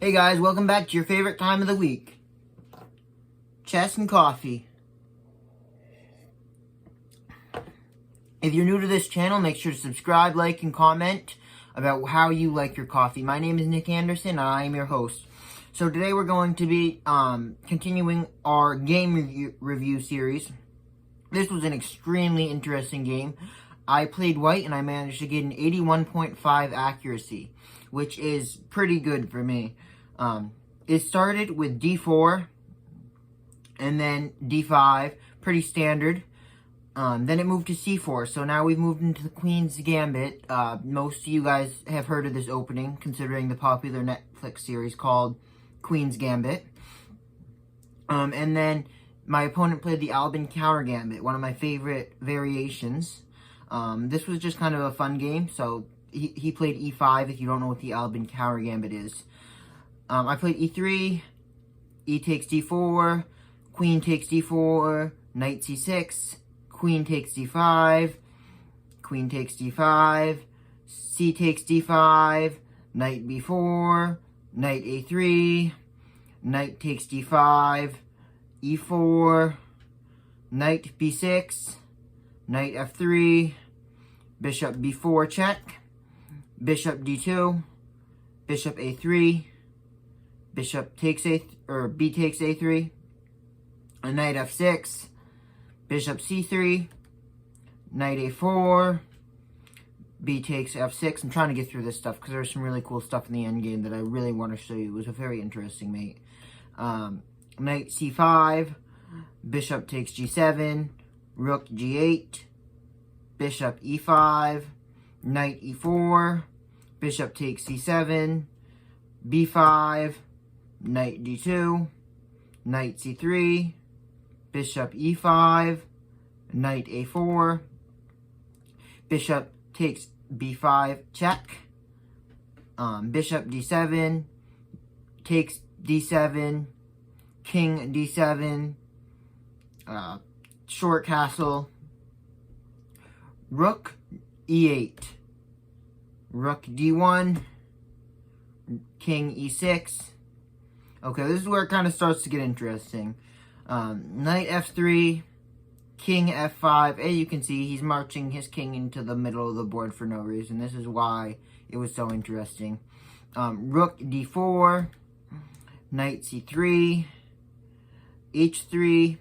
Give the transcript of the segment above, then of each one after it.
Hey guys, welcome back to your favorite time of the week. Chess and coffee. If you're new to this channel, make sure to subscribe, like, and comment about how you like your coffee. My name is Nick Anderson, and I am your host. So today we're going to be continuing our game review series. This was an extremely interesting game. I played white and I managed to get an 81.5 accuracy, which is pretty good for me. It started with d4 and then d5, pretty standard. Then it moved to c4, so now we've moved into the Queen's Gambit. Most of you guys have heard of this opening, considering the popular Netflix series called Queen's Gambit. And then my opponent played the Albin Counter Gambit, one of my favorite variations. This was just kind of a fun game, so he played e5 if you don't know what the Albin Counter Gambit is. I played e3, e takes d4, queen takes d4, knight c6, queen takes d5, queen takes d5, c takes d5, knight b4, knight a3, knight takes d5, e4, knight b6, knight f3, bishop b4 check, bishop d2, bishop a3, bishop takes b takes a3, a knight f6, bishop c3, knight a4, b takes f6. I'm trying to get through this stuff because there's some really cool stuff in the endgame that I really want to show you. It was a very interesting mate. Knight c5, bishop takes g7, rook g8, bishop e5, knight e4, bishop takes c7, b5, knight d2, knight c3, bishop e5, knight a4, bishop takes b5 check, bishop d7, takes d7, king d7, short castle, rook e8, rook d1, king e6. Okay, this is where it kind of starts to get interesting. Knight f3, king f5. As you can see, he's marching his king into the middle of the board for no reason. This is why it was so interesting. Rook d4, knight c3, h3,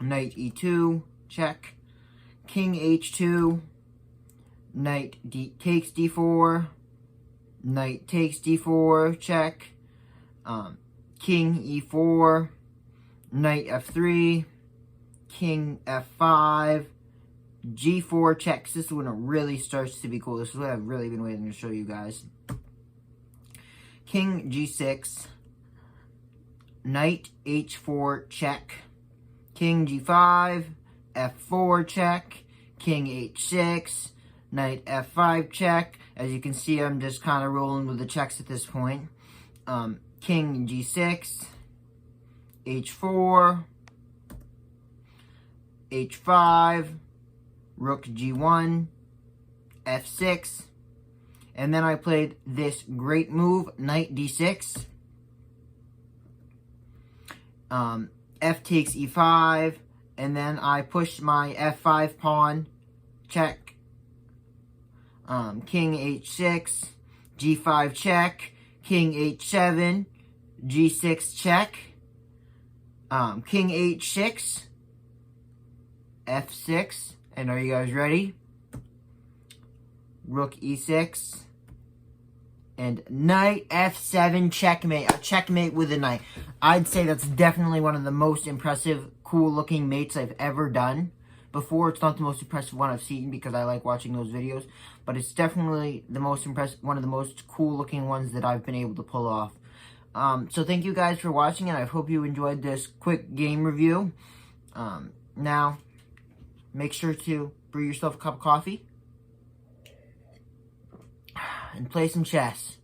knight e2, check, king h2, knight takes d4, knight takes d4, check, king e4, knight f3, king f5, g4 checks. This is when it really starts to be cool. This is what I've really been waiting to show you guys. King g6, knight h4 check, king g5, f4 check, king h6, knight f5 check. As you can see, I'm just kind of rolling with the checks at this point. King g6, h4, h5, rook g1, f6, and then I played this great move, knight d6, f takes e5, and then I pushed my f5 pawn, check, king h6, g5 check, king h7, g6 check, king h6, f6, and are you guys ready? Rook e6, and knight f7 checkmate. A checkmate with a knight. I'd say that's definitely one of the most impressive, cool looking mates I've ever done before. It's not the most impressive one I've seen because I like watching those videos, but it's definitely the most impressive, one of the most cool looking ones that I've been able to pull off. So thank you guys for watching, and I hope you enjoyed this quick game review. Now, make sure to brew yourself a cup of coffee and play some chess.